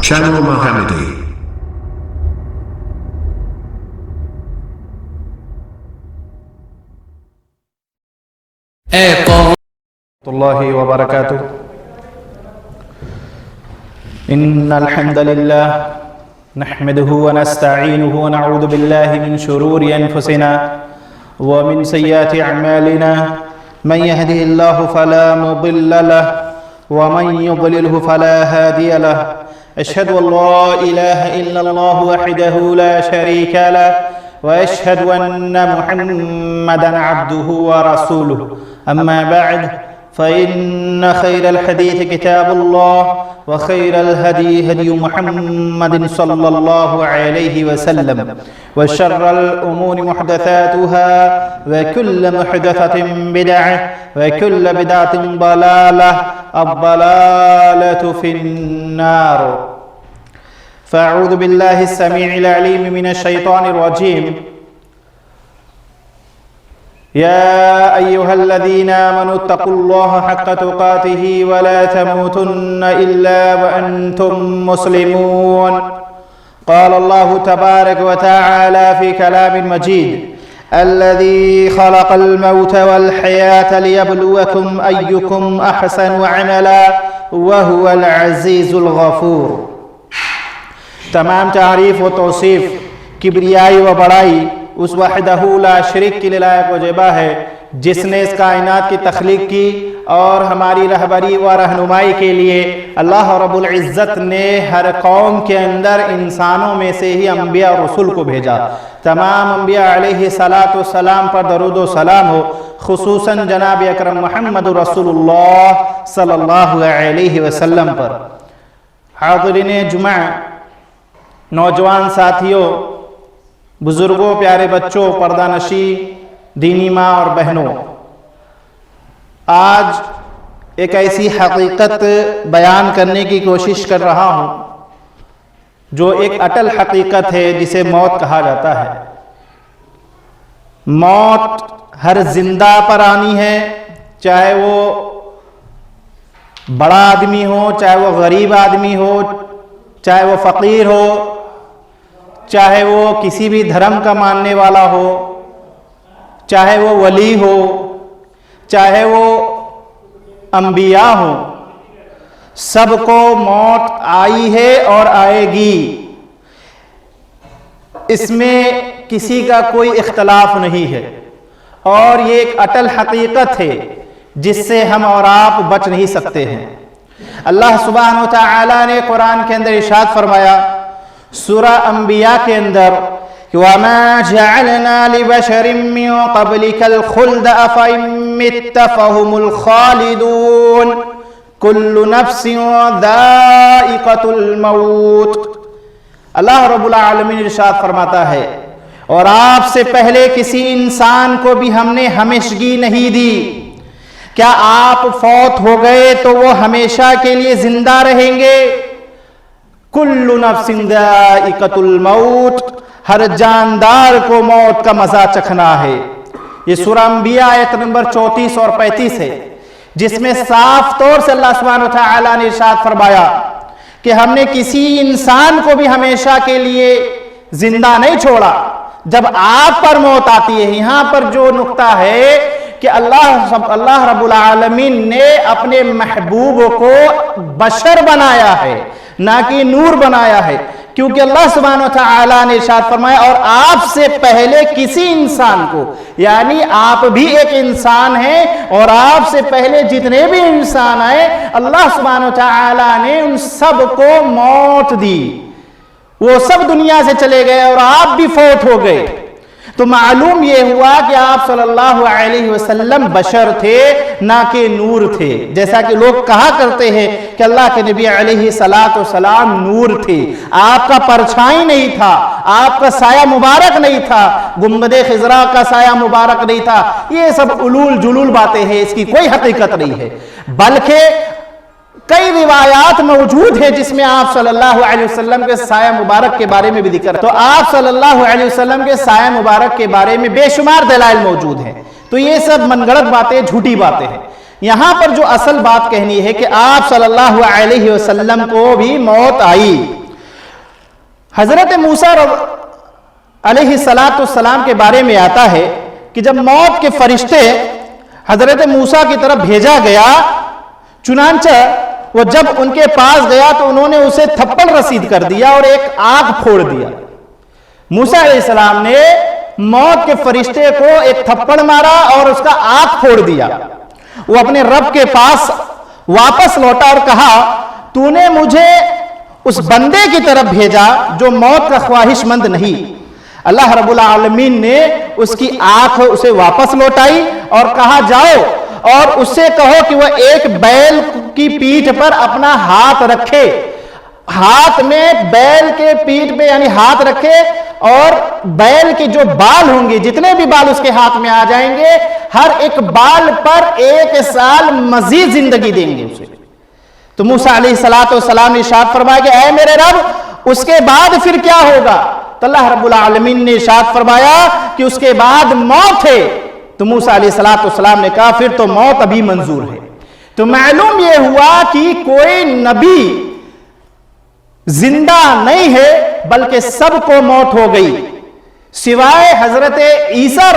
Channel Mohammadi. الله وبركاته. إن الحمد لله نحمده ونستعينه ونعوذ بالله من شرور أنفسنا ومن سيئات أعمالنا. من يهده الله فلا مضل له ومن يضلله فلا هادي له. أشهد أن لا إله إلا الله وحده لا شريك له وأشهد أن محمدا عبده ورسوله. أما بعد فإن خير الحديث كتاب الله وخير الهدي هدي محمد صلى الله عليه وسلم وشر الأمور محدثاتها وكل محدثة بدعة وكل بدعة ضلالة الضلالة في النار. فأعوذ بالله السميع العليم من الشيطان الرجيم. يا أيها الذين آمنوا اتقوا الله حق تقاته ولا تموتن إلا وأنتم مسلمون. قال الله تبارك وتعالى في كلام مجيد: الذي خلق الموت والحياة ليبلوكم أيكم أحسن عملا وهو العزيز الغفور. تمام تعریف و توصیف کبریائی و بڑائی اس وحدہ لا شریک کے لائق و جبہ ہے جس نے اس کائنات کی تخلیق کی اور ہماری رہبری و رہنمائی کے لیے اللہ رب العزت نے ہر قوم کے اندر انسانوں میں سے ہی انبیاء اور رسول کو بھیجا. تمام انبیاء علیہ السلام پر درود و سلام ہو، خصوصاً جناب اکرم محمد رسول اللہ صلی اللہ علیہ وسلم پر. حاضرین جمعہ، نوجوان ساتھیوں، بزرگوں، پیارے بچوں، پردہ نشی دینی ماں اور بہنوں، آج ایک ایسی حقیقت بیان کرنے کی کوشش کر رہا ہوں جو ایک اٹل حقیقت ہے جسے موت کہا جاتا ہے. موت ہر زندہ پر آنی ہے، چاہے وہ بڑا آدمی ہو، چاہے وہ غریب آدمی ہو، چاہے وہ فقیر ہو، چاہے وہ کسی بھی دھرم کا ماننے والا ہو، چاہے وہ ولی ہو، چاہے وہ انبیاء ہو، سب کو موت آئی ہے اور آئے گی. اس میں کسی کا کوئی اختلاف نہیں ہے اور یہ ایک اٹل حقیقت ہے جس سے ہم اور آپ بچ نہیں سکتے ہیں. اللہ سبحانہ وتعالی نے قرآن کے اندر ارشاد فرمایا سورہ انبیاء کے اندر: وَمَا جَعَلْنَا لِبَشَرٍ مِّن قَبْلِكَ الْخُلْدَ أَفَإِن مِّتَّ فَهُمُ الْخَالِدُونَ كُلُّ نَفْسٍ ذَائِقَةُ الْمَوْتِ. اللہ رب العالمین ارشاد فرماتا ہے، اور آپ سے پہلے کسی انسان کو بھی ہم نے ہمیشگی نہیں دی. کیا آپ فوت ہو گئے تو وہ ہمیشہ کے لیے زندہ رہیں گے؟ کل نفس ذائقۃ الموت، ہر جاندار کو موت کا مزہ چکھنا ہے. یہ سورہ انبیاء آیت نمبر 34 اور 35 ہے، جس میں صاف طور سے اللہ سبحانہ وتعالی نے ارشاد فرمایا کہ ہم نے کسی انسان کو بھی ہمیشہ کے لیے زندہ نہیں چھوڑا. جب آپ پر موت آتی ہے، یہاں پر جو نقطہ ہے کہ اللہ رب العالمین نے اپنے محبوب کو بشر بنایا ہے، نہ کہ نور بنایا ہے، کیونکہ اللہ سبحانہ وتعالی نے ارشاد فرمایا اور آپ سے پہلے کسی انسان کو، یعنی آپ بھی ایک انسان ہیں اور آپ سے پہلے جتنے بھی انسان آئے اللہ سبحانہ وتعالی نے ان سب کو موت دی. وہ سب دنیا سے چلے گئے اور آپ بھی فوت ہو گئے. تو معلوم یہ ہوا کہ آپ صلی اللہ علیہ وسلم بشر تھے، نہ کہ نور تھے. جیسا کہ لوگ کہا کرتے ہیں کہ اللہ کے نبی علیہ السلام نور تھے، آپ کا پرچھائی نہیں تھا، آپ کا سایہ مبارک نہیں تھا، گنبد خضرا کا سایہ مبارک نہیں تھا. یہ سب علول جلول باتیں ہیں، اس کی کوئی حقیقت نہیں ہے. بلکہ کئی روایات موجود ہیں جس میں آپ صلی اللہ علیہ وسلم کے سایہ مبارک کے بارے میں بھی ذکر ہے. تو آپ صلی اللہ علیہ وسلم کے سایہ مبارک کے بارے میں بے شمار دلائل موجود ہیں. تو یہ سب من گھڑت باتیں، جھوٹی باتیں ہیں. یہاں پر جو اصل بات کہنی ہے کہ آپ صلی اللہ علیہ وسلم کو بھی موت آئی. حضرت موسیٰ علیہ السلام کے بارے میں آتا ہے کہ جب موت کے فرشتے حضرت موسیٰ کی طرف بھیجا گیا، چنانچہ وہ جب ان کے پاس گیا تو انہوں نے اسے تھپڑ رسید کر دیا اور ایک آنکھ پھوڑ دیا۔ موسیٰ علیہ السلام نے موت کے فرشتے کو ایک تھپڑ مارا اور اس کا آنکھ پھوڑ دیا۔ وہ اپنے رب کے پاس واپس لوٹا اور کہا، تو نے مجھے اس بندے کی طرف بھیجا جو موت کا خواہش مند نہیں۔ اللہ رب العالمین نے اس کی آنکھ اسے واپس لوٹائی اور کہا، جاؤ اور اس سے کہو کہ وہ ایک بیل کی پیٹھ پر اپنا ہاتھ رکھے، ہاتھ میں بیل کے پیٹھ پہ یعنی ہاتھ رکھے، اور بیل کے جو بال ہوں گے، جتنے بھی بال اس کے ہاتھ میں آ جائیں گے، ہر ایک بال پر 1 سال مزید زندگی دیں گے اسے۔ تو موسیٰ علیہ السلام نے ارشاد فرمایا کہ اے میرے رب، اس کے بعد پھر کیا ہوگا؟ تو اللہ رب العالمین نے ارشاد فرمایا کہ اس کے بعد موت ہے۔ تو موسیٰ علیہ السلام نے کہا، پھر تو موت ابھی منظور ہے۔ تو معلوم یہ ہوا کہ کوئی نبی زندہ نہیں ہے، بلکہ سب کو موت ہو گئی سوائے حضرت عیسیٰ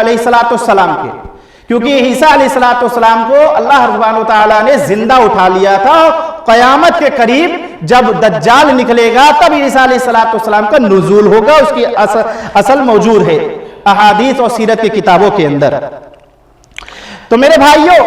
علیہ السلام کے، کیونکہ عیسیٰ علیہ السلام کو اللہ سبحانہ وتعالی نے زندہ اٹھا لیا تھا۔ قیامت کے قریب جب دجال نکلے گا تب عیسیٰ علیہ السلام کا نزول ہوگا، اس کی اصل موجود ہے احادیث اور سیرت کی کتابوں کے اندر۔ تو میرے بھائیوں،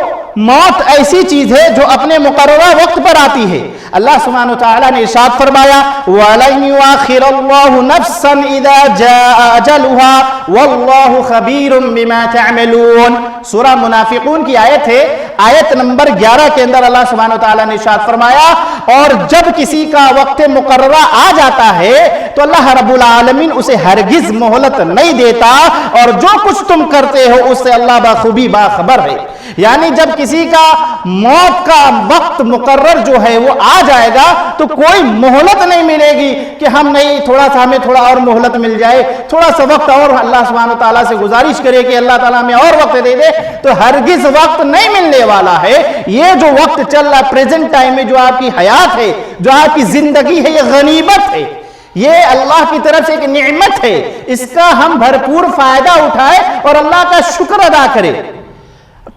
موت ایسی چیز ہے جو اپنے مقررہ وقت پر آتی ہے۔ اللہ سبحانہ وتعالی نے ارشاد فرمایا، وَلَن يُؤَخِّرَ اللَّهُ نَفْسًا إِذَا جَاءَ أَجَلُهَا وَاللَّهُ خَبِيرٌ بِمَا تَعْمَلُونَ۔ سورہ منافقون کی آیت ہے، آیت نمبر 11 کے اندر اللہ سبحانہ وتعالی نے ارشاد فرمایا، اور جب کسی کا وقت مقررہ آ جاتا ہے تو اللہ رب العالمین اسے ہرگز مہلت نہیں دیتا، اور جو کچھ تم کرتے ہو اس سے اللہ بخوبی باخبر ہے۔ یعنی جب کسی کا موت کا وقت مقرر جو ہے وہ آ جائے گا تو کوئی مہلت نہیں ملے گی کہ ہمیں تھوڑا اور مہلت مل جائے، تھوڑا سا وقت اور اللہ سبحانہ وتعالیٰ سے گزارش کرے کہ اللہ تعالیٰ ہمیں اور وقت دے دے، تو ہرگز وقت نہیں ملنے والا ہے۔ یہ جو وقت چل رہا ہے پریزنٹ ٹائم میں، جو آپ کی حیات ہے، جو آپ کی زندگی ہے، یہ غنیمت ہے، یہ اللہ کی طرف سے ایک نعمت ہے۔ اس کا ہم بھرپور فائدہ اٹھائے اور اللہ کا شکر ادا کرے،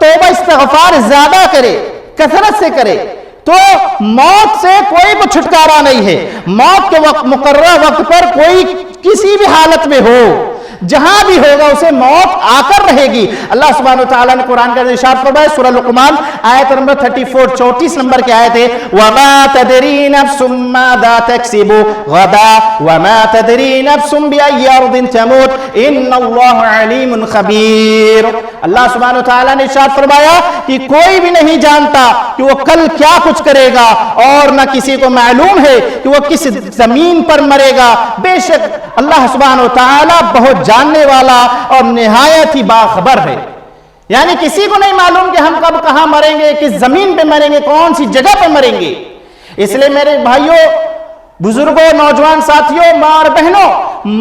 توبہ استغفار زیادہ کرے، کثرت سے کرے، تو موت سے کوئی بھی چھٹکارا نہیں ہے۔ موت کے وقت مقررہ وقت پر کوئی کسی بھی حالت میں ہو، جہاں بھی ہوگا اسے موت آ کر رہے گی۔ اللہ سبحانہ وتعالی نے قرآن کا ارشاد فرمایا، سورہ لقمان آیت نمبر 34 نمبر کی آیت ہے، وَمَا تَدْرِي نَفْسٌ مَاذَا تَكْسِبُ غَدًا وَمَا تَدْرِي نَفْسٌ بِأَيِّ أَرْضٍ تَمُوتُ إِنَّ اللَّهَ عَلِيمٌ خَبِيرٌ۔ اللہ سبحانہ وتعالی نے ارشاد فرمایا کہ کوئی بھی نہیں جانتا کہ وہ کل کیا کچھ کرے گا، اور نہ کسی کو معلوم ہے کہ وہ کس زمین پر مرے گا۔ بے شک اللہ سبحانہ وتعالی بہت جاننے والا اور نہایت ہی باخبر ہے۔ یعنی کسی کو نہیں معلوم کہ ہم کب کہاں مریں گے، کس زمین پہ مریں گے، کون سی جگہ پہ مریں گے۔ اس لیے میرے بھائیوں، بزرگوں، نوجوان ساتھیوں، ماں اور بہنوں،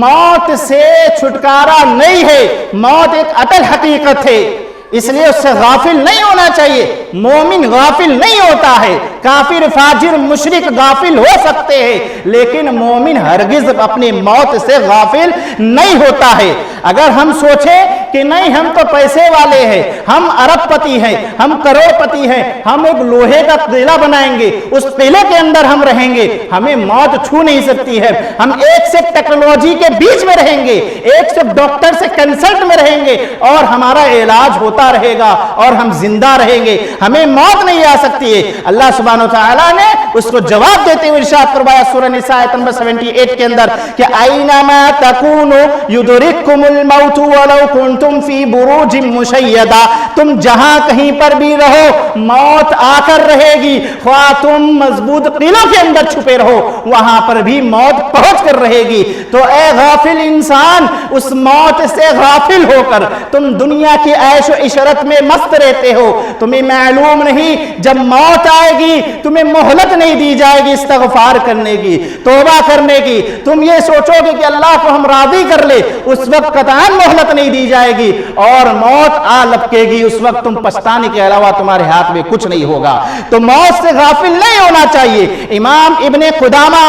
موت سے چھٹکارا نہیں ہے، موت ایک اٹل حقیقت ہے، اس لیے اس سے غافل نہیں ہونا چاہیے۔ مومن غافل نہیں ہوتا ہے، کافر فاجر مشرک غافل ہو سکتے ہیں، لیکن مومن ہرگز اپنی موت سے غافل نہیں ہوتا ہے۔ اگر ہم سوچیں کہ نہیں ہم تو پیسے والے ہیں، ہم ارب پتی ہیں، ہم کروڑ پتی ہیں، ہم ایک لوہے کا قلعہ بنائیں گے، اس قلعے کے اندر ہم رہیں گے، ہمیں موت چھو نہیں سکتی ہے، ہم ایک سے ٹیکنالوجی کے بیچ میں رہیں گے، ایک سے ڈاکٹر سے کنسلٹ میں رہیں گے، اور ہمارا علاج ہوتا رہے گا اور ہم زندہ رہیں گے، ہمیں موت نہیں آ سکتی ہے۔ اللہ سبحانہ وتعالی نے اس کو جواب دیتے ہوئے ارشاد فرمایا سورہ نساء آیت نمبر 78 کے اندر کہ اینما تکونوا یدرککم الموت ولو کنتم فی بروج مشیدہ، تم جہاں کہیں پر بھی رہو موت آ کر رہے گی، خواہ تم مضبوط قلعوں کے اندر چھپے رہو وہاں پر بھی موت پہنچ کر رہے گی۔ تو اے غافل انسان، اس موت سے غافل ہو کر تم دنیا کی عیش و عشرت میں مست رہتے ہو، تمہیں معلوم نہیں جب موت آئے گی تمہیں مہلت نہیں دی جائے گی استغفار کرنے کی، توبہ کرنے کی۔ تم یہ سوچو گے کہ اللہ کو ہم راضی کر لے، اس وقت قطعاً مہلت نہیں دی جائے گی، اور موت آ لپکے گی، اس وقت تم پچھتانے کے علاوہ تمہارے ہاتھ میں کچھ نہیں ہوگا۔ تو موت سے غافل نہیں ہونا چاہیے۔ امام ابن قدامہ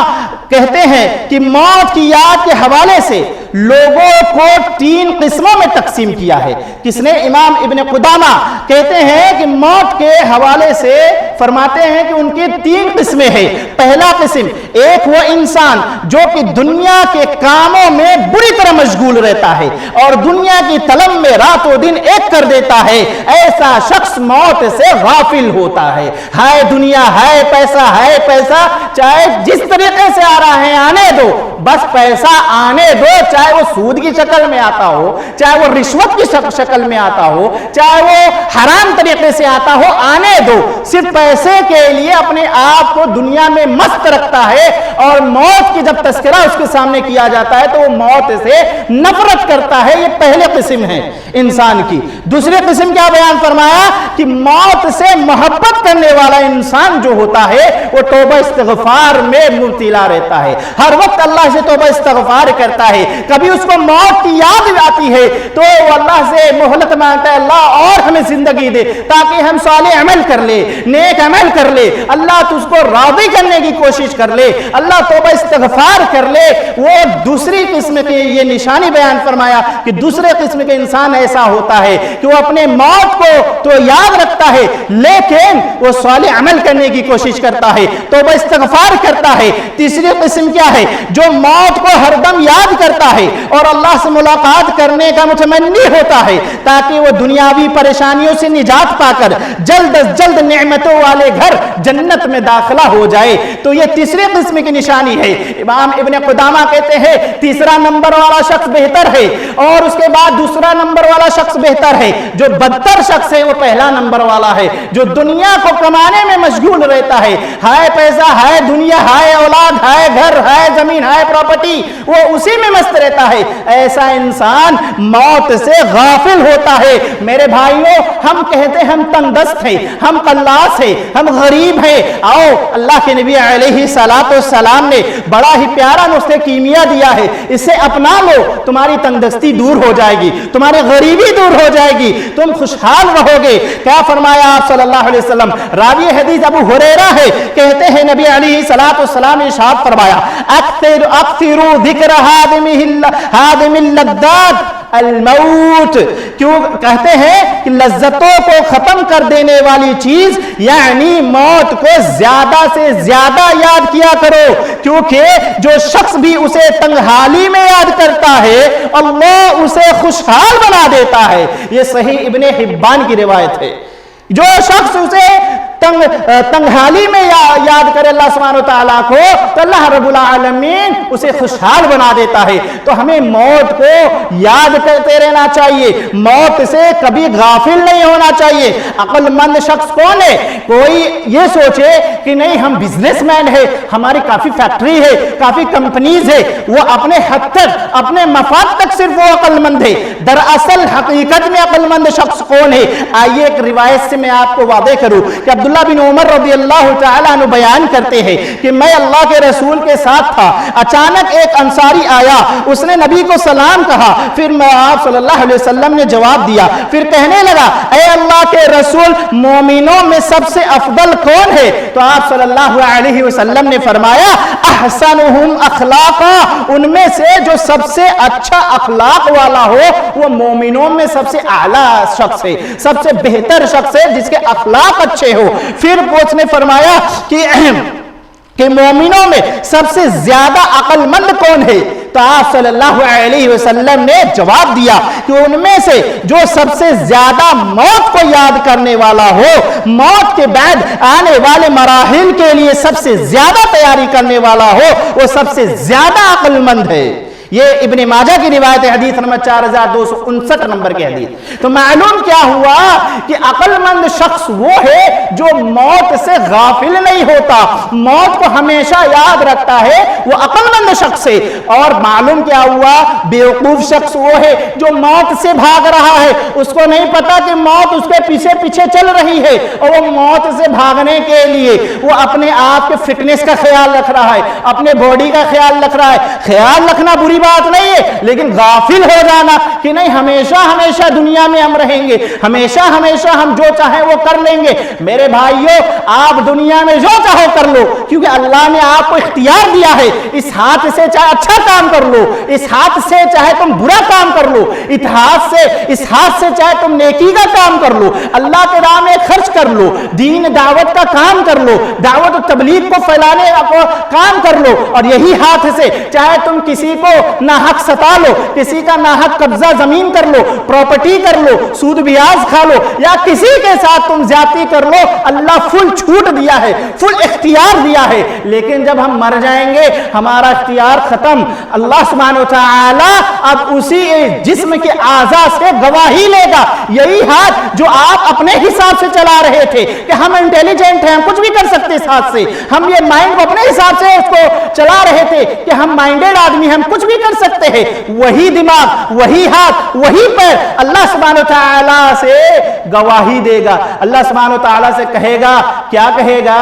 کہتے ہیں کہ موت کی یاد کے حوالے سے لوگوں کو 3 قسموں میں تقسیم کیا ہے۔ کس نے؟ امام ابن قدامہ کہتے ہیں کہ موت کے حوالے سے فرماتے ہیں کہ ان کی 3 قسمیں ہیں۔ پہلا قسم، ایک وہ انسان جو کہ دنیا کے کاموں میں بری طرح مشغول رہتا ہے اور دنیا کی طلب میں رات و دن ایک کر دیتا ہے، ایسا شخص موت سے غافل ہوتا ہے۔ ہائے دنیا، ہائے پیسہ، چاہے جس طریقے سے آ رہا ہے آنے دو، بس پیسہ آنے دو، چاہے وہ سود کی شکل میں آتا ہو، چاہے وہ رشوت کی شکل میں آتا ہو، چاہے وہ حرام طریقے سے آتا ہو، آنے دو۔ صرف پیسے کے لیے اپنے آپ کو دنیا میں مست رکھتا ہے، اور موت کی جب تذکرہ اس کے سامنے کیا جاتا ہے تو وہ موت سے نفرت کرتا ہے۔ یہ پہلے قسم ہے انسان کی۔ دوسری قسم کیا بیان فرمایا کہ موت سے محبت کرنے والا انسان جو ہوتا ہے وہ توبہ استغفار میں مبتلا رہتا ہے، ہر وقت اللہ سے توبہ استغفار کرتا ہے۔ کبھی اس کو موت کی یاد آتی ہے تو وہ اللہ سے مہلت مانگتا ہے، اللہ اور ہمیں زندگی دے تاکہ ہم صالح عمل کر لے، نیک عمل کر لے، اللہ تو اس کو راضی کرنے کی کوشش کر لے، اللہ توبہ استغفار کر لے۔ وہ دوسری قسم کی یہ نشانی بیان فرمایا کہ دوسرے قسم کے انسان ایسا ہوتا ہے کہ وہ اپنے موت کو تو یاد رکھتا ہے لیکن وہ صالح عمل کرنے کی کوشش کرتا ہے، توبہ استغفار کرتا ہے۔ تیسری قسم کیا ہے؟ جو موت کو ہر دم یاد کرتا ہے اور اللہ سے ملاقات کرنے کا متمنی ہوتا ہے تاکہ وہ دنیاوی پریشانیوں سے نجات پا کر جلد از جلد نعمتوں والے گھر جنت میں داخلہ ہو جائے۔ تو یہ تیسری قسم کی نشانی ہے۔ امام ابن قدامہ کہتے ہیں تیسرا نمبر والا شخص بہتر ہے، اور اس کے بعد دوسرا نمبر والا شخص بہتر ہے۔ جو بدتر شخص ہے وہ پہلا نمبر والا ہے، جو دنیا کو کمانے میں مشغول رہتا ہے، ہائے پیسہ، ہائے دنیا، ہائے اولاد، ہائے گھر، ہائے زمین، ہائے پراپرٹی، وہ اسی میں مست رہتا ہے۔ ایسا انسان موت سے غافل ہوتا ہے۔ میرے بھائیوں، ہم کہتے ہیں ہم تنگ دست ہیں، ہم قلاس ہیں، ہم غریب ہیں۔ آؤ، اللہ کے نبی علیہ السلام نے بڑا ہی پیارا نسخہ کیمیا دیا ہے، اسے اپنا لو، تمہاری تنگ دستی دور ہو جائے گی، تمہاری غریبی دور ہو جائے گی، تم خوشحال رہو گے۔ کیا فرمایا آپ صلی اللہ علیہ وسلم؟ راوی حدیث ابو ہریرہ ہے، کہتے ہیں نبی علیہ السلام نے ارشاد فرمایا اکثروا ذکر ہادم اللذات الموت۔ کیوں کہتے ہیں کہ لذتوں کو ختم کر دینے والی چیز یعنی موت کو زیادہ سے زیادہ یاد کیا کرو، کیونکہ جو شخص بھی اسے تنہائی میں یاد کرتا ہے اللہ اسے خوشحال بنا دیتا ہے۔ یہ صحیح ابن حبان کی روایت ہے۔ جو شخص اسے تنہائی میں یاد کرے اللہ سبحانہ وتعالیٰ کو تو اللہ رب العالمین اسے خوشحال بنا دیتا ہے۔ تو ہمیں موت کو یاد کرتے رہنا چاہیے، موت سے کبھی غافل نہیں ہونا چاہیے۔ عقل مند شخص کون ہے؟ کوئی یہ سوچے کہ نہیں ہم بزنس مین ہے، ہماری کافی فیکٹری ہے، کافی کمپنیز ہے، وہ اپنے حد تک اپنے مفاد تک صرف وہ عقل مند ہے۔ دراصل حقیقت میں عقل مند شخص کون ہے؟ آئیے ایک روایت سے میں آپ کو واضح کروں کہ عبداللہ بن عمر رضی اللہ تعالیٰ عنہ بیان کرتے ہیں کہ میں اللہ کے رسول کے ساتھ تھا، اچانک ایک انصاری آیا، اس نے نبی کو سلام کہا، پھر میں آپ صلی اللہ علیہ وسلم نے جواب دیا، پھر کہنے لگا اے اللہ کے رسول مومنوں میں سب سے افضل کون ہے؟ تو آپ صلی اللہ علیہ وسلم نے فرمایا احسنہم اخلاقا، ان میں سے جو سب سے اچھا اخلاق والا ہو وہ مومنوں میں سب سے اعلیٰ شخص ہے، سب سے بہتر شخص ہے جس کے اخلاق اچھے ہو۔ پھر اس نے فرمایا کہ مومنوں میں سب سے زیادہ عقل مند کون ہے؟ تو آپ صلی اللہ علیہ وسلم نے جواب دیا کہ ان میں سے جو سب سے زیادہ موت کو یاد کرنے والا ہو، موت کے بعد آنے والے مراحل کے لیے سب سے زیادہ تیاری کرنے والا ہو، وہ سب سے زیادہ عقل مند ہے۔ یہ ابن ماجہ کی روایت حدیث نمبر 4259 نمبر کی حدیث۔ تو معلوم کیا ہوا کہ عقل مند شخص وہ ہے جو موت سے غافل نہیں ہوتا، موت کو ہمیشہ یاد رکھتا ہے، وہ عقل مند شخص ہے۔ اور معلوم کیا ہوا؟ بیوقوف شخص وہ ہے جو موت سے بھاگ رہا ہے، اس کو نہیں پتا کہ موت اس کے پیچھے پیچھے چل رہی ہے، اور وہ موت سے بھاگنے کے لیے وہ اپنے آپ کے فٹنس کا خیال رکھ رہا ہے، اپنے باڈی کا خیال رکھ رہا ہے۔ خیال رکھنا بری बड़ी बात नहीं है, लेकिन गाफिल हो जाना कि नहीं हमेशा हमेशा दुनिया में हम रहेंगे, हमेशा हमेशा हम जो चाहे वो कर लेंगे। मेरे भाइयों, आप दुनिया में जो चाहो कर लो, क्योंकि अल्लाह ने आपको इख्तियार दिया है। इस हाथ से चाहे अच्छा काम कर लो, इस हाथ से चाहे तुम बुरा काम कर लो, इस हाथ से चाहे तुम नेकी का काम कर लो, अल्लाह के राह में खर्च कर लो, दीन दावत का काम कर लो, दावत और तबलीग को फैलाने का काम कर लो। और यही हाथ से चाहे तुम किसी को नाहक सता लो, किसी का नाहक कब्जा जमीन कर लो, प्रॉपर्टी कर लो, सूद ब्याज खा लो, या किसी के साथ तुम ज्यादती कर लो, अल्लाह फुल छूट दिया है, फुल इख्तियार दिया है। लेकिन जब हम मर जाएंगे हमारा इख्तियार खत्म। अल्लाह सुब्हानहू व तआला अब उसी जिस्म के आज़ा से गवाही लेगा। यही हाथ जो आप अपने हिसाब से चला रहे थे कि हम इंटेलिजेंट हैं, हम कुछ भी कर सकते इस हाथ से, हम ये माइंड को अपने हिसाब से उसको चला रहे थे कि हम माइंडेड आदमी, हम कुछ भी कर सकते हैं, वही दिमाग, वही हाथ, वही पैर अल्लाह सुब्हानहू व तआला से गवाही देगा। अल्लाह सुब्हानहू व तआला से कहेगा, क्या कहेगा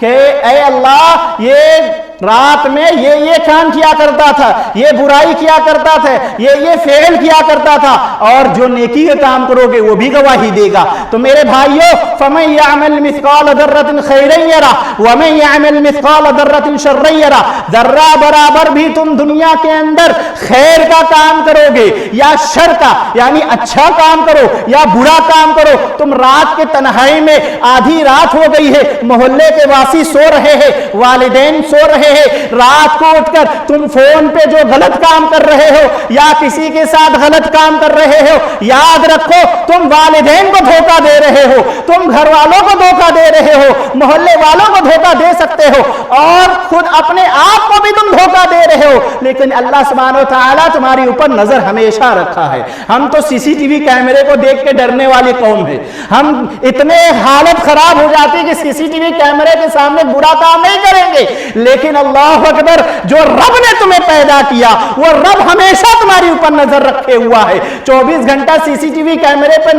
कि ऐ अल्लाह, ये रात में ये काम किया करता था, ये बुराई किया करता था, ये फेल किया करता था, और जो नेकी का काम करोगे वो भी गवाही देगा। तो मेरे भाइयों, फमन यअमल मिस्काल दर्रतिन खैरन यरा वमन यअमल मिस्काल दर्रतिन शर्रन यरा। जर्रा बराबर भी तुम दुनिया के अंदर खैर का काम करोगे या शर का, यानी अच्छा काम करो या बुरा काम करो, तुम रात के तन्हाई में, आधी रात हो गई है, मोहल्ले के वासी सो रहे हैं, वालिदैन सो रहे हैं, रात को उठकर तुम फोन पे जो गलत काम कर रहे हो या किसी के साथ गलत काम कर रहे हो, याद रखो तुम वालिदैन को धोखा दे रहे हो, तुम घर वालों को धोखा दे रहे हो, मोहल्ले वालों को धोखा दे सकते हो, और खुद अपने आप को भी तुम धोखा दे रहे हो। लेकिन अल्लाह सुब्हानहू व तआला तुम्हारे ऊपर नजर हमेशा रखा है। हम तो सीसीटीवी कैमरे को देख के डरने वाली कौम है, हम इतने हालत खराब हो जाती कि सीसीटीवी कैमरे के सामने बुरा काम नहीं करेंगे। लेकिन अल्लाह अकबर, जो रब ने तुम्हें पैदा किया वो रब हमेशा तुम्हारे ऊपर नजर रखे हुआ है। 24 घंटा सीसीटीवी कैमरे पे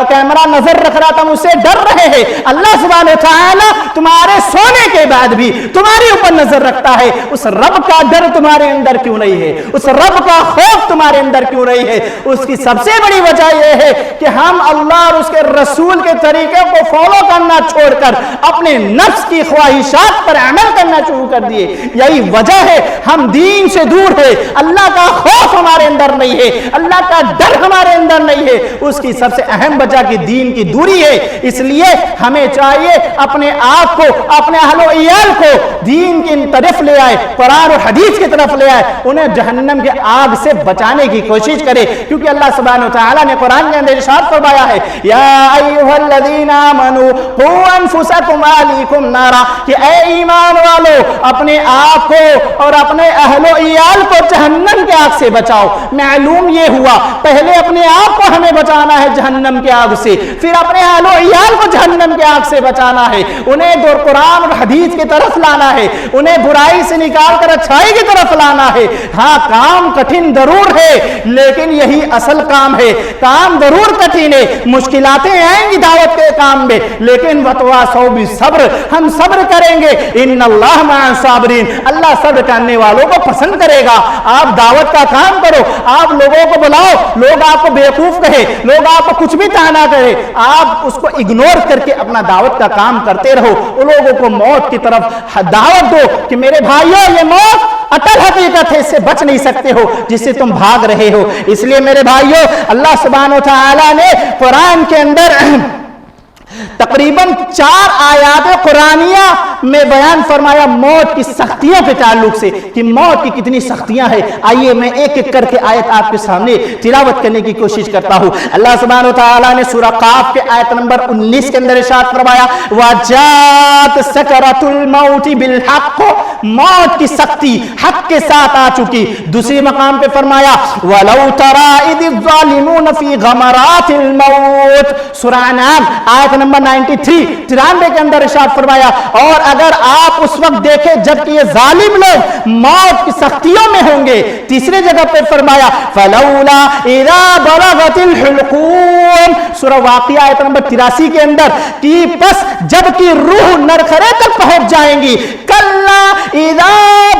कैमरा नजर रख रहा था, मुझसे डर रहे हैं। अल्लाह सुब्हानहू व तआला तुम्हारे सोने के बाद भी तुम्हारे ऊपर नजर रखता है। उस रब का डर तुम्हारे अंदर क्यों नहीं है? उस रब का खौफ तुम्हारे अंदर क्यों नहीं है? उसकी सबसे बड़ी वजह यह है कि हम अल्लाह और उसके रसूल के तरीके को फॉलो करना छोड़कर अपने नफ्स की ख्वाहिशात पर अमल करना शुरू कर दिए। यही वजह है हम दीन से दूर है, अल्लाह का खौफ हमारे अंदर नहीं है, अल्लाह का डर हमारे अंदर नहीं है। उसकी सबसे अहम वजह की दीन की दूरी है। इसलिए हमें चाहिए अपने आप को, अपने अहलो इयाल को दीन की तरफ ले आए, कुरान और हदीस की तरफ ले आए, उन्हें जहन्नम के आग से बचाने की कोशिश करे। क्योंकि अल्लाह सुब्हानहू व तआला ने कुरान के अंदर इरशाद फरमाया है, या अय्युहल्लज़ीना आमनू क़ू अनफुसकुम व अहलीकुम नारा, कि ऐ ईमान वालो, अपने आप को और अपने अहलो इयाल को जहन्नम के आग से बचाओ। मालूम ये हुआ, पहले अपने आप को हमें बचाना है जहन्नम के आग से, फिर अपने अहलो इयाल को जहन्नम के आग से बचाना है, उन्हें दो कुरान और हदीस की तरफ लाना है, उन्हें बुराई से निकाल कर अच्छाई की तरफ लाना है। हाँ, काम कठिन जरूर है, लेकिन यही असल काम है। काम जरूर कठिन है, मुश्किलातें आएंगी दावत के काम में, लेकिन वतवासौ बिस्सब्र, हम सब्र करेंगे। इन्नल्लाह मअस साबिरीन, अल्लाह सब्र करने वालों को पसंद करेगा। आप दावत का काम करो, आप लोगों को बुलाओ, लोग आपको बेवकूफ कहे, लोग आपको कुछ भी ताना कहे, आप उसको इग्नोर करके अपना दावत का काम करते रहो। उन लोगों को मौत की तरफ दावत दो कि मेरे भाइयों, ये मौत अटल हकीकत है, इससे बच नहीं सकते हो जिससे तुम भाग रहे हो। इसलिए मेरे भाइयों, अल्लाह सुब्हानहू व तआला ने कुरान के अंदर तकरीबन 4 आयात कुरानिया में बयान फरमाया मौत की सख्तियों के ताल्लुक से, कि मौत की कितनी सख्तियां हैं। आइए मैं एक एक करके आयत आपके सामने तिलावत करने की कोशिश करता हूं। अल्लाह सुब्हानहू व तआला ने सूरह काफ के आयत नंबर 19 के अंदर इरशाद फरमाया, वजात सकरातुल मौत बिल हक, मौत की सख्ती हक के साथ आ चुकी। दूसरी मकाम पे फरमाया, वलौ तरा इज़ ज़ालिमून फी गमरातिल मौत, सूरह अनाम आयत नंबर 93 के अंदर इरशाद फरमाया, और अगर आप उस वक्त देखें जबकि ये जालिम लोग मौत की सख्तियों में होंगे। तीसरी जगह पे फरमाया, फलौला इज़ा बलगतिल हुलकूम, सूरह वाक़िया आयत नंबर 83 के अंदर, कि बस जबकि रूह नरखरे तक पहुंच जाएंगी, कल्ला इज़ा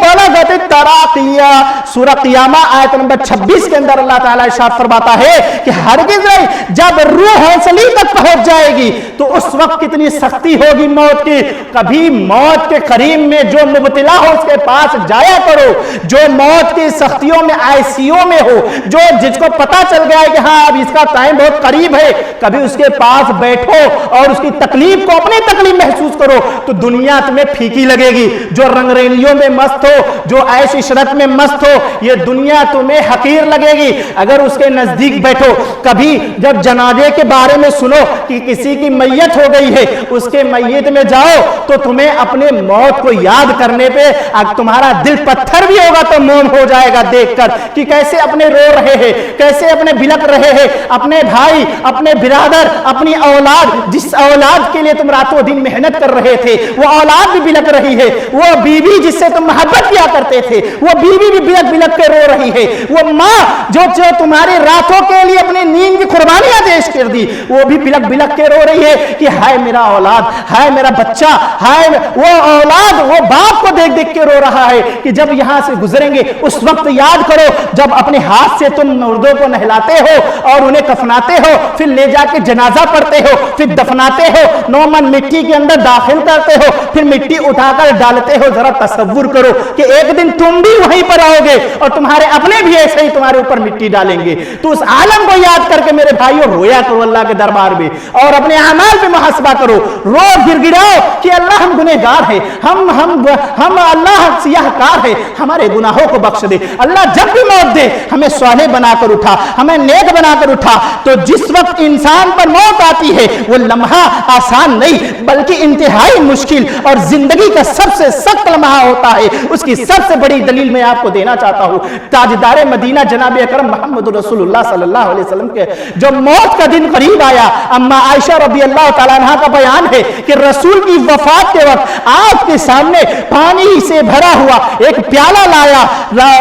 बलगत तराकिया। सूरह क़ियामा आयत नंबर 26 के अंदर अल्लाह ताला इरशाद फरमाता है कि हरगिज़ नहीं, जब रूह हौसली तक पहुंच जाएगी तो उस वक्त कितनी सख्ती होगी मौत की। कभी मौत के करीब में जो मुब्तला हो उसके पास जाया करो, जो मौत की सख्तियों में आईसीयू में हो, जो जिसको पता चल गया है कि हाँ अब इसका टाइम बहुत करीब है, कभी उसके पास बैठो और उसकी तकलीफ को अपनी तकलीफ महसूस करो तो दुनिया तुम्हें फीकी लगेगी। जो रंगरेलियों में मस्त हो, जो ऐश इशरत में मस्त हो, ये दुनिया तुम्हें हकीर लगेगी। अगर उसके नजदीक बैठो, कभी जब जनाजे के बारे में सुनो कि किसी की मैयत हो गई है, उसके मैयत में जाओ तो तुम्हें अपने मौत को याद करने पे तुम्हारा दिल पत्थर भी होगा तो मोम हो जाएगा देखकर कि कैसे अपने रो रहे हैं, कैसे अपने बिलक रहे हैं, अपने भाई, अपने बिरादर, अपनी औलाद, जिस औलाद के लिए तुम रातों दिन मेहनत कर रहे थे वो औलाद भी बिलक रही है, वो बीवी जिससे तुम मोहब्बत किया करते थे वो बीवी भी बिलक बिलक के रो रही है, वो माँ जो तुम्हारी रातों के लिए अपनी नींद की कुर्बानियां पेश कर दी वो भी बिलक बिलक के रो रही है कि हाय मेरा औलाद, हाय मेरा बच्चा, हाय वो औलाद वो बाप को देख देख के रो रहा है कि जब यहां से गुजरेंगे उस वक्त याद करो जब अपने हाथ से तुम मुर्दों को नहलाते हो और उन्हें कफनाते हो, फिर ले जाके जनाजा पढ़ते हो, फिर दफनाते हो, 9 मन मिट्टी के अंदर दाखिल करते हो, फिर मिट्टी उठाकर डालते हो। जरा तसव्वुर करो कि एक दिन तुम भी वहीं पर आओगे और तुम्हारे अपने भी ऐसे ही तुम्हारे ऊपर मिट्टी डालेंगे। तो उस आलम को याद करके मेरे भाइयों रोया करो अल्लाह के दरबार में और अपने अमाल पे मुहासबा करो, रो गिड़गिड़ाओ कि अल्लाह हम गुनहगार हैं, हम अल्लाह सियाहकार है, हमारे गुनाहों को बख्श दे। अल्लाह जब भी मौत दे हमें स्वाले बनाकर उठा, हमें नेक बनाकर उठा। तो जिस वक्त इंसान पर मौत आती है वो लम्हा आसान नहीं बल्कि इंतहाई मुश्किल और जिंदगी का सबसे सख्त लम्हा होता है। उसकी सबसे बड़ी दलील मैं आपको देना चाहता हूं। ताजदार मदीना जनाब अकरम मोहम्मद रसूलुल्लाह सल्लल्लाहु अलैहि वसल्लम के जब मौत का दिन करीब आया, अम्मा आयशा रज़ी अल्लाह तआला अन्हा का बयान है कि रसूल की वफात के वक्त आपके सामने पानी से भरा हुआ एक प्याला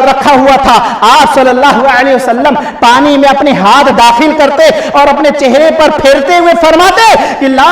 रखा हुआ था। आप सल्लल्लाहु अलैहि वसल्लम पानी में अपने हाथ दाखिल करते और अपने चेहरे पर फेरते हुए फरमाते कि ला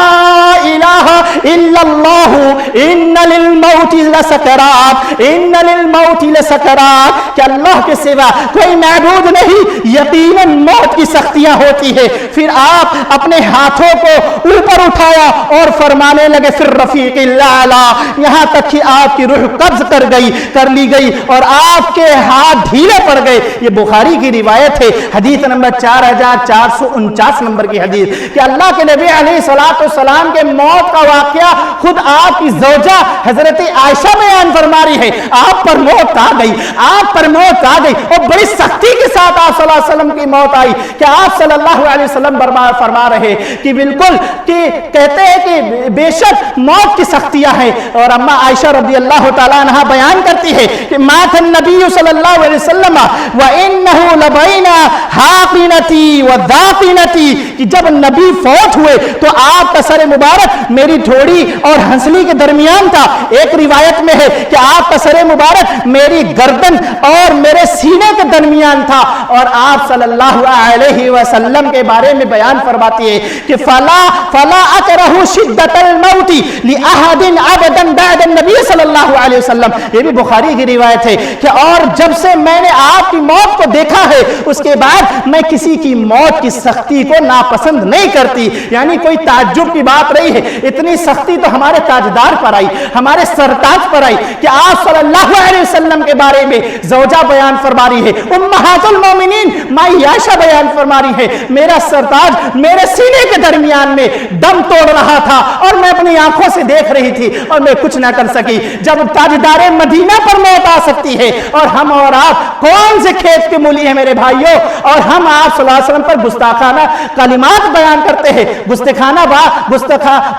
इलाहा इल्लल्लाहु इन्ना लिल मौति लसकरात, इन्ना लिल मौति लसकरात, कि अल्लाह के सिवा कोई माबूद नहीं, यकीनन मौत की सख्तियां होती है। फिर आप अपने हाथों को ऊपर उठाया और फरमाने लगे फिर रफीक़िल आला, यहां तक कि आपकी रूह कब्ज कर ली गई और आपके हाथ ढीले पड़ गए। ये बुखारी की रिवायत है, हदीस नंबर 4449 नंबर की हदीस कि अल्लाह के नबी अलैहिस्सलाम के मौत का वाकया खुद आपकी ज़ौजा हजरत आयशा बयान फरमा रही है। आप पर मौत आ गई, आप पर मौत आ गई और बड़ी सख्ती के साथ आप सल्लल्लाहु अलैहि वसल्लम की मौत आई कि आप सल्लल्लाहु अलैहि वसल्लम फरमा रहे कि बिल्कुल कि कहते हैं कि बेशक मौत की सख्तियां हैं। और अम्मा आयशा रज़ी अल्लाह तआला अन्हा बयान करती है कि मातन नबी सल्लल्लाहु अलैहि वसल्लम व इन्नहु लबैना हाक़िनती व दाक़िनती, कि जब नबी फौत हुए तो आपका सर मुबारक मेरी ठोड़ी और हंसली के दरमियान था। एक रिवायत में है कि आपका सर मुबारक मेरी गर्दन और मेरे सीने के दरमियान था। और आप सल्लल्लाहु अलैहि वसल्लम के बारे में बयान फरमाती है कि फला अकरहु शिद्दतल मौती लि अहदिन अबदन बअद नबी सल्लल्लाहु अलैहि वसल्लम। ये भी बुखारी की रिवायत है कि और जब से मैंने आपकी मौत को देखा है उसके बाद मैं किसी की मौत की सख्ती को नापसंद नहीं करती। यानी कोई ताज्जुब की बात नहीं है, इतनी सख्ती तो हमारे ताजदार पर आई, हमारे सरताज पर आई कि आप सल्लल्लाहु अलैहि वसल्लम के बारे में ज़ौजा बयान फरमा रही है, उम्महातुल मोमिनीन माई आयशा बयान फरमा रही है, मेरा सरताज मेरे सीने के दरमियान में दम तोड़ रहा था और मैं अपनी आंखों से देख रही थी और मैं कुछ ना कर सकी। जब ताजदार मदीना पर मौत आ सकती है और हम और आप कौन से खेत के मूली हैं मेरे भाइयों, और हम आप सल्लल्लाहु अलैहि वसल्लम पर गुस्ताखाना कलिमात बयान करते हैं,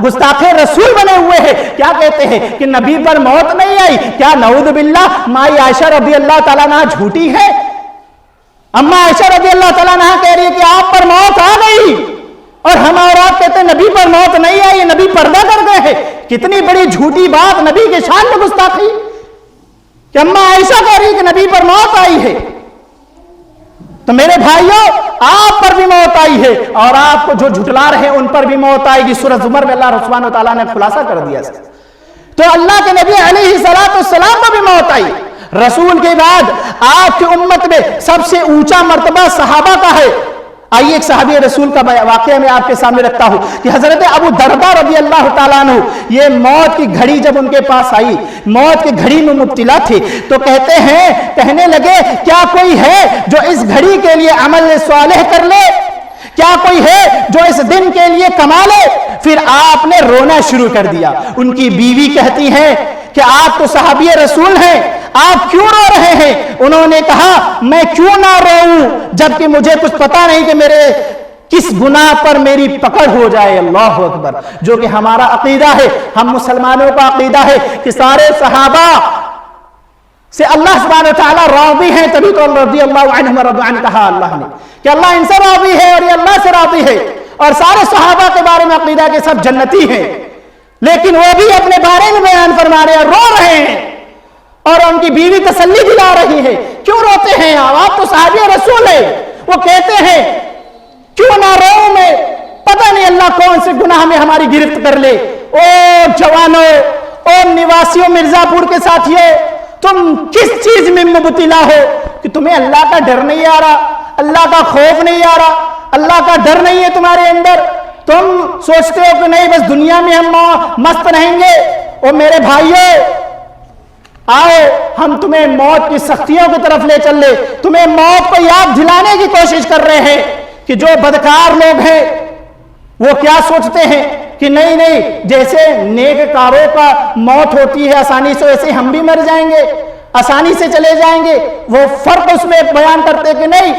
गुस्ताखे रसूल बने हुए हैं। क्या कहते हैं कि नबी पर मौत नहीं आई? क्या नऊज़ बिल्लाह माई आयशा रज़ी अल्लाह तआला अन्हा झूठी है? अम्मा आयशा रज़ी अल्लाह तआला अन्हा कह रही है कि आप पर मौत आ गई और हम और आप कहते हैं नबी पर मौत नहीं आई, नबी पर्दा कर गए हैं। कितनी बड़ी झूठी बात, नबी के शान में गुस्ताखी कि अम्मा आयशा कह रही है कि नबी पर मौत आई है। तो मेरे भाइयों आप पर भी मौत आई है और आपको जो झुटला रहे हैं उन पर भी मौत आएगी। सूरह ज़ुमर में अल्लाह सुब्हानहू व तआला ने खुलासा कर दिया। तो अल्लाह के नबी अलैहिस्सलातु वस्सलाम पर भी मौत आई रसूल के बाद आपकी उम्मत में सबसे ऊंचा मर्तबा सहाबा का है। आइए एक सहाबी रसूल का वाकया मैं आपके सामने रखता हूं कि हजरत अबू दरदा रज़ी अल्लाह ताला अन्हु, ये मौत की घड़ी जब उनके पास आई, मौत की घड़ी में मुब्तिला थे, तो कहने लगे क्या कोई है जो इस घड़ी के लिए अमल सालेह कर ले, क्या कोई है जो इस दिन के लिए कमा ले। फिर आपने रोना शुरू कर दिया। उनकी बीवी कहती है कि आप तो सहाबी रसूल हैं, आप क्यों रो रहे हैं। उन्होंने कहा मैं क्यों ना रोऊं जबकि मुझे कुछ पता नहीं कि मेरे किस गुनाह पर मेरी पकड़ हो जाए। अल्लाह अकबर। जो कि हमारा अकीदा है, हम मुसलमानों का अकीदा है कि सारे सहाबा से अल्लाह सुब्हानहू व तआला राज़ी हैं, तभी तो रज़ी अल्लाहु अन्हुम व रज़ू अन्हु कहा अल्लाह ने कि अल्लाह इनसे राज़ी है और ये अल्लाह से राज़ी है। और सारे सहाबा के बारे में अकीदा के सब जन्नती हैं, लेकिन वो भी अपने बारे में बयान फरमा रहे हैं, रो रहे हैं और उनकी बीवी तसल्ली दिला रही है। क्यों रोते हैं आप तो सहाबी रसूल है। वो कहते हैं क्यों ना रो मैं, पता नहीं अल्लाह कौन से गुनाह में हमारी गिरफ्त कर ले। ओ जवानों, ओ निवासियों मिर्जापुर के साथियों, तुम किस चीज में मुब्तिला हो कि तुम्हें अल्लाह का डर नहीं आ रहा, अल्लाह का खौफ नहीं आ रहा, अल्लाह का डर नहीं है तुम्हारे अंदर। तुम सोचते हो कि नहीं बस दुनिया में हम मस्त रहेंगे। ओ मेरे भाइयों, आओ हम तुम्हें मौत की सख्तियों की तरफ ले चल ले। तुम्हें मौत को याद दिलाने की कोशिश कर रहे हैं कि जो बदकार लोग हैं वो क्या सोचते हैं कि नहीं नहीं, जैसे नेककारों का मौत होती है आसानी से, वैसे हम भी मर जाएंगे, आसानी से चले जाएंगे। वो फर्क उसमें बयान करते कि नहीं,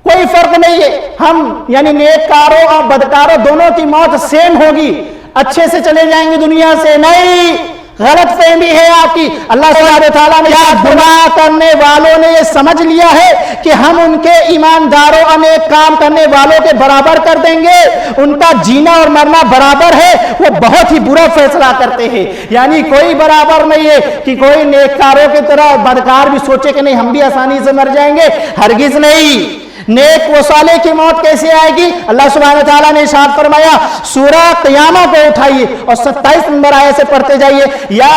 कोई फर्क नहीं है, हम यानी नेककारों और बदकारों दोनों की मौत सेम होगी, अच्छे से चले जाएंगे दुनिया से। नहीं, गलत फहमी है आपकी। अल्लाह सुब्हानहू व तआला ने गुनाह करने वालों ने ये समझ लिया है कि हम उनके ईमानदारों अनेक काम करने वालों के बराबर कर देंगे, उनका जीना और मरना बराबर है, वो बहुत ही बुरा फैसला करते हैं। यानी कोई बराबर नहीं है कि कोई नेककारों की तरह बदकार भी सोचे कि नहीं हम भी आसानी से मर जाएंगे, हरगिज नहीं। नेक व साले की मौत कैसे आएगी। अल्लाह सुब्हानहू व तआला ने इरशाद फरमाया, सूरह क़ियामा को उठाइए और 27 नंबर आयत से पढ़ते जाइए। या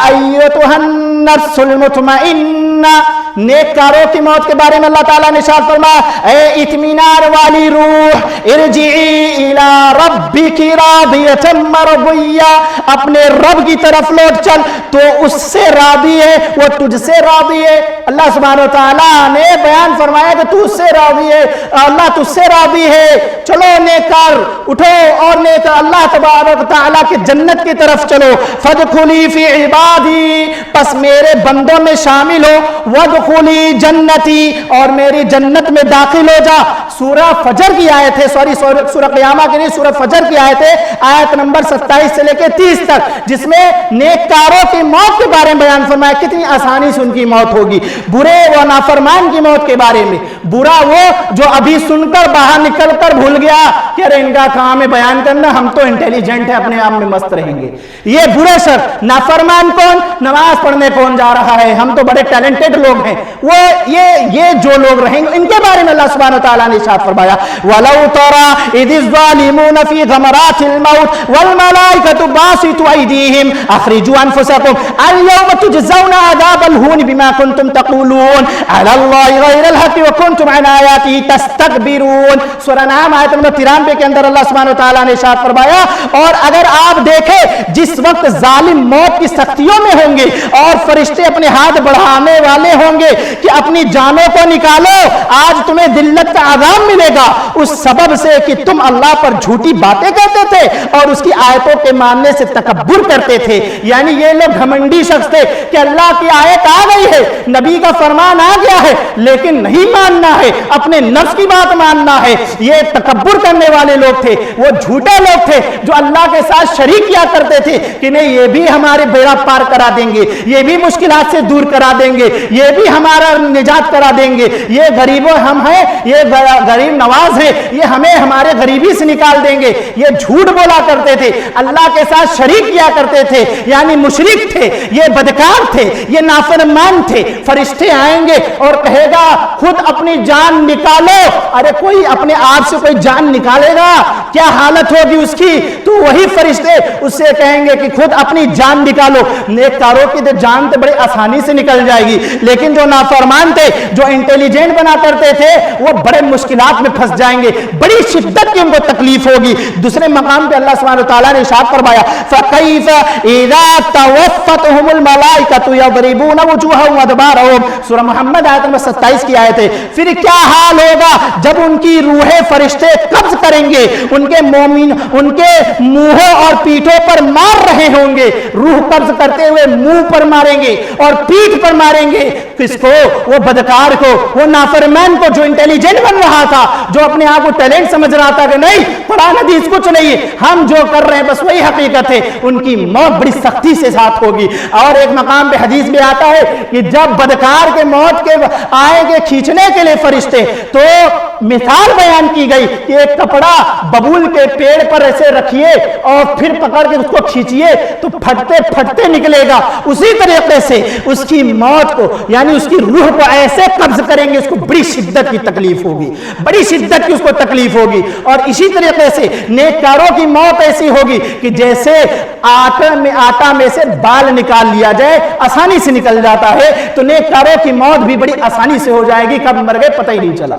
अय्युहन नफ्सुल मुतमइन्ना, नेककारों की मौत के बारे में अल्लाह ताला ने इरशाद फरमाया, ए इत्मीनान वाली रूह इरजिई इला रब्बिकी रादियतन मरदिया, अपने रब की तरफ लौट चल, तो उससे रादी है, वो तुझसे रादी है। अल्लाह सुब्हानहू व तआला ने बयान फरमाया कि तू उससे रादी है, अल्लाह तुझसे रादी है। चलो नेककार उठो और नेक अल्लाह तबारक तआला की जन्नत की तरफ चलो। फदखुली फी इबादी, पस मेरे बंदों में शामिल हो। वदखुली जन्नती, और मेरी जन्नत में दाखिल हो जा। सूरह फजर की आयत है, सॉरी सूरह क़ियामा की नहीं, सूरह फजर की आयत है, आयत नंबर 27 से लेकर 30 तक, जिसमें नेककारों की मौत के बारे में बयान फरमाया, कितनी आसानी से उनकी मौत होगी। बुरे व नाफरमान की मौत के बारे में, बुरा वो जो अभी सुनकर बाहर निकलकर भूल गया कि अरे इनका काम है बयान करना, हम तो इंटेलिजेंट है, अपने आप में मस्त रहेंगे, ये बुरे शख्स। नाफरमान कौन, नमाज पढ़ने कौन जा रहा है, हम तो बड़े टैलेंटेड लोग हैं, वो ये जो लोग रहेंगे, इनके बारे में अल्लाह सुब्हानहू व तआला ने इरशाद फरमाया, वलौ तरा इज़ ज़ालिमून फी गमरातिल मौत वल मलाइकतु बासितु अयदीहिम अखरिजू अनफुसकुम अल यौम तुजज़ौना अज़ाबल हून बिमा कुंतुम तक़ूलून अलल्लाहि गैरल हक़ व कुंतुम अन आयातिही तस्तकबिरून। सूरह नाम आयत नंबर 93 के अंदर अल्लाह सुब्हानहू व तआला ने इरशाद फरमाया, और अगर आप देखें जिस वक्त जालिम मौत की सख्तियों में होंगे और फरिश्ते अपने हाथ बढ़ाने वाले होंगे कि अपनी जानों को निकालो, आज तुम्हें दिल्लत का आज़ाब मिलेगा, उस सबब से कि तुम अल्लाह पर झूठी बातें करते थे और उसकी आयतों के मानने से तकब्बुर करते थे। यानी ये लोग घमंडी शख्स थे कि अल्लाह की आयत आ गई है, नबी का फरमान आ गया है, लेकिन नहीं मानना है, अपने नफ्स की बात मानना है। ये तकब्बुर करने वाले लोग थे, वो झूठे लोग थे जो अल्लाह के साथ शरीक किया करते थे कि नहीं ये भी हमारे बेड़ा पार करा देंगे, ये भी मुश्किलात से दूर करा देंगे, ये भी हमारा निजात करा देंगे, ये गरीबों हम हैं, ये गरीब नवाज है, ये हमें हमारे गरीबी से निकाल देंगे। ये झूठ बोला करते थे, अल्लाह के साथ शरीक किया करते थे, यानी मुशरिक थे, ये बदकार थे, ये नाफरमान थे। फरिश्ते आएंगे और कहेगा खुद अपनी जान जान निकालो। अरे कोई अपने आप से कोई जान निकालेगा, क्या हालत होगी उसकी? तो वही फरिश्ते उससे कहेंगे कि खुद अपनी जान निकालो। नेककारों की तो जान तो बड़ी आसानी से निकल जाएगी, लेकिन जो नाफरमान थे, जो इंटेलिजेंट बना करते थे, वो बड़े मुश्किलात में फंस जाएंगे, बड़ी शिद्दत की उनको तकलीफ होगी। दूसरे मकाम पे अल्लाह सुब्हानहू व तआला ने इरशाद फरमाया, फकैफ इज़ा तवफ़्फ़तहुमुल मलाइकतु यज़रिबूना वुजूहहुम व अदबारहुम। सूरह मुहम्मद आयत नंबर 27 की आयत है। फिर क्या हाल होगा जब उनकी रूहें फरिश्ते कब्ज करेंगे, उनके मोमिन उनके मुंहों और पीठों पर मार रहे होंगे। रूह कब्ज करते हुए मुंह पर मारेंगे और पीठ पर मारेंगे। किसको? वो बदकार को, वो नाफरमान को, जो इंटेलिजेंट बन रहा था, जो अपने आप को टैलेंट समझ रहा था कि नहीं कुरान हदीस कुछ नहीं है, हम जो कर रहे हैं बस वही हकीकत है। उनकी मौत बड़ी सख्ती से साथ होगी। और एक मकाम पे हदीस में आता है कि जब बदकार के मौत के आएंगे खींचने के लिए फरिश्ते, तो मिसाल बयान की गई कि एक कपड़ा बबूल के पेड़ पर ऐसे रखिए और फिर पकड़ के उसको खींचिए तो फटते फटते निकलेगा। उसी तरीके से उसकी मौत को, यानी उसकी रूह को ऐसे कब्ज करेंगे, उसको बड़ी शिद्दत की तकलीफ होगी, बड़ी शिद्दत की उसको तकलीफ होगी। और इसी तरीके से नेककारों की मौत ऐसी होगी कि जैसे आटा में से बाल निकाल लिया जाए, आसानी से निकल जाता है, तो नेककारों की मौत भी बड़ी आसानी से हो जाएगी, कब मर गए पता ही नहीं चला।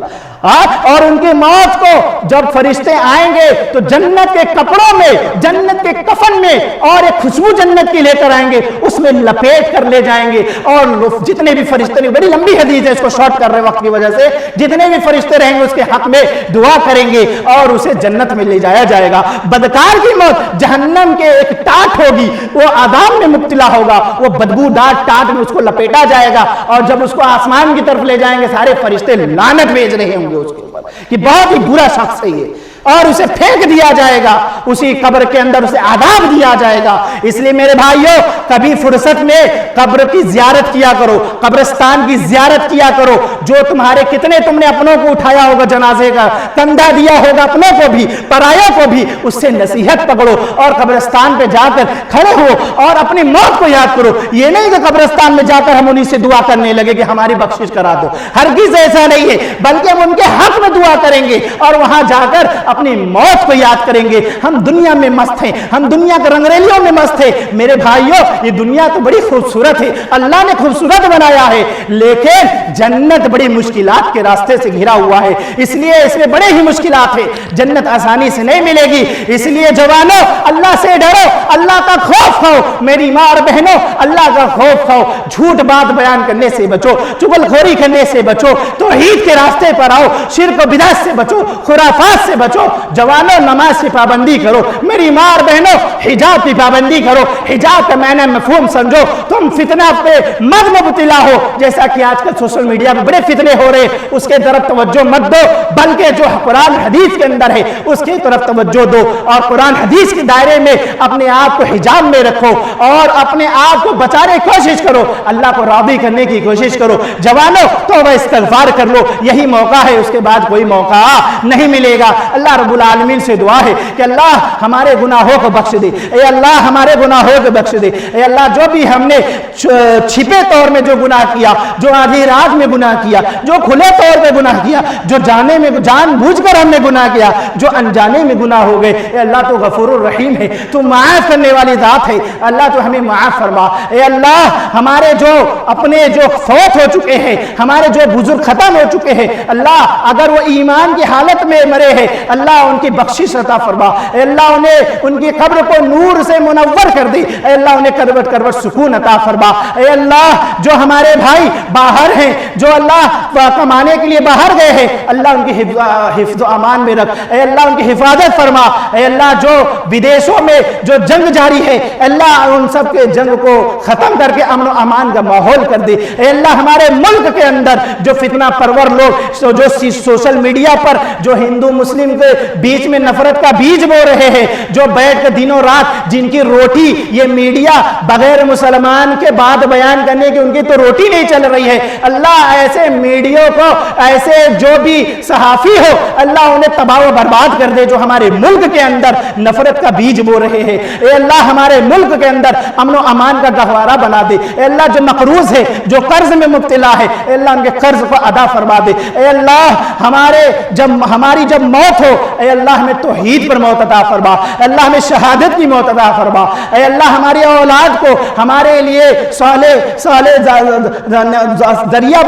और उनकी मौत को जब फरिश्ते आएंगे तो जन्नत के कपड़ों में, जन्नत के कफन में, और एक खुशबू जन्नत की लेकर आएंगे, उसमें लपेट कर ले जाएंगे। और जितने भी फरिश्ते, बड़ी लंबी हदीस है, इसको शॉर्ट कर रहे वक्त की वजह से, जितने भी फरिश्ते रहेंगे उसके हक में दुआ करेंगे और उसे जन्नत में ले जाया जाएगा। बदकार की मौत जहन्नम के एक टाट होगी, वो आदाब में मुब्तला होगा, वो बदबूदार टाट में उसको लपेटा जाएगा। और जब उसको आसमान की तरफ ले जाएंगे, सारे फरिश्ते लानत भेज रहे होंगे उसके ऊपर कि बहुत ही बुरा शख्स है ये, और उसे फेंक दिया जाएगा उसी कब्र के अंदर, उसे आदाब दिया जाएगा। इसलिए मेरे भाइयों, कभी फुर्सत में कब्र की जियारत किया करो, कब्रिस्तान की जियारत किया करो। जो तुम्हारे, कितने तुमने अपनों को उठाया होगा जनाजे का, कंधा दिया होगा अपनों को भी, परायों को भी, उससे नसीहत पकड़ो और कब्रिस्तान पे जाकर खड़े हो और अपनी मौत को याद करो। ये नहीं कि कब्रिस्तान में जाकर हम उन्हीं से दुआ करने लगे कि हमारी बख्शिश करा दो, हरगिज़ ऐसा नहीं है, बल्कि हम उनके हक में दुआ करेंगे और वहां जाकर अपनी मौत को याद करेंगे। हम दुनिया में मस्त हैं, हम दुनिया के रंगरेलियों में मस्त हैं। मेरे भाइयों, ये दुनिया तो बड़ी खूबसूरत है, अल्लाह ने खूबसूरत बनाया है, लेकिन जन्नत बड़ी मुश्किलात के रास्ते से घिरा हुआ है। इसलिए इसमें बड़े ही मुश्किलात है, जन्नत आसानी से नहीं मिलेगी। इसलिए जवानों, अल्लाह से डरो, अल्लाह का खौफ खाओ। मेरी मां और बहनों, अल्लाह का खौफ खाओ। झूठ बात बयान करने से बचो, चुगलखोरी करने से बचो, तौहीद के रास्ते पर आओ, शिर्क और बिदअत से बचो, खुराफात से बचो। जवानों, नमाज की पाबंदी करो। मेरी मां और बहनों, हिजाब की पाबंदी करो। हिजाब का मैंने मफहूम समझो। तुम फितना पे मत मुब्तला हो, जैसा कि आजकल सोशल मीडिया पे बड़े फितने हो रहे, उसके तरफ तवज्जो मत दो, बल्कि जो कुरान हदीस के अंदर है उसकी तरफ तवज्जो दो और कुरान हदीस के दायरे में अपने आप को हिजाब में रखो और अपने आप को बचाने की कोशिश करो, अल्लाह को राज़ी करने की कोशिश करो। जवानों, तौबा इस्तिग़फ़ार कर लो, यही मौका है, उसके बाद कोई मौका नहीं मिलेगा। अल्लाह रब्बुल आलमीन से दुआ है कि अल्लाह हमारे गुनाहों को बख्श दे, ए अल्लाह हमारे गुनाहों को बख्श दे। ए अल्लाह, जो भी हमने छिपे तौर में जो गुनाह किया, जो आधी रात में गुनाह किया, जो खुले तौर पे गुनाह किया, जो जाने में जानबूझकर हमने गुनाह किया, जो अनजाने में गुनाह हो गए, ए अल्लाह तो गफूरुर रहीम है, तू माफ करने वाली जात है। अल्लाह तो हमें माफ फरमा। ए अल्लाह, हमारे जो अपने जो फौत हो चुके हैं, हमारे जो बुजुर्ग खत्म हो चुके हैं, अल्लाह अगर वो ईमान की हालत में मरे हैं, अल्लाह उनकी बख्शिश अता फरमा। ए अल्लाह, उन्हें उनकी कब्र को नूर से मुनव्वर कर दे। ए अल्लाह, उन्हें करवट करवट सुकून अता फरमा। ए अल्लाह, जो हमारे भाई बाहर हैं, जो अल्लाह कमाने के लिए बाहर गए हैं, अल्लाह उनकी हिफ्ज़ अमान में रख। ए अल्लाह, उनकी हिफाजत फरमा। ए अल्लाह, जो विदेशों में जो जंग जारी है, अल्लाह उन सब के जंग को खत्म करके अमन और अमान का माहौल कर दे। ए अल्लाह, हमारे मुल्क के अंदर जो फितना परवर लोग जो सोशल मीडिया पर जो हिंदू मुस्लिम के سے بیچ میں نفرت کا بیج بو رہے ہیں، جو بیٹھ کے دنوں رات جن کی روٹی یہ میڈیا بغیر مسلمان کے بات بیان کرنے کی ان کی تو روٹی نہیں چل رہی ہے، اللہ ایسے میڈیا کو، ایسے جو بھی صحافی ہو، اللہ انہیں تباہ و برباد کر دے جو ہمارے ملک کے اندر نفرت کا بیج بو رہے ہیں۔ اے اللہ ہمارے ملک کے اندر امن و امان کا گہوارہ بنا دے۔ اے اللہ جو مقروض ہے، جو قرض میں مبتلا ہے، اے اللہ ان کے قرض کو ادا فرما دے۔ اے اللہ ہماری جب موت ہو، اے اللہ ہمیں توحید پر موت عطا فرما، اے اللہ ہمیں شہادت کی موت عطا فرما، اے اللہ ہماری اولاد کو ہمارے لیے صالح ذریعہ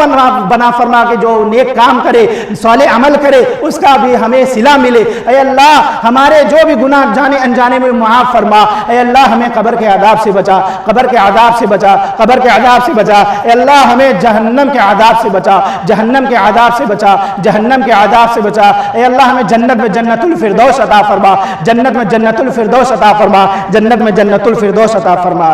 بنا فرما کے جو نیک کام کرے، صالح عمل کرے، اس کا بھی ہمیں صلہ ملے۔ اے اللہ ہمارے جو بھی گناہ جانے انجانے میں معاف فرما۔ اے اللہ ہمیں قبر کے عذاب سے بچا، قبر کے عذاب سے بچا، قبر کے عذاب سے بچا۔ اے اللہ ہمیں جہنم کے عذاب سے بچا، جہنم کے عذاب سے بچا، جہنم کے عذاب سے بچا۔ اے اللہ ہمیں جنت میں جنت الفردوس عطا فرما، جنت میں جنت الفردوس عطا فرما، جنت میں جنت الفردوس عطا فرما۔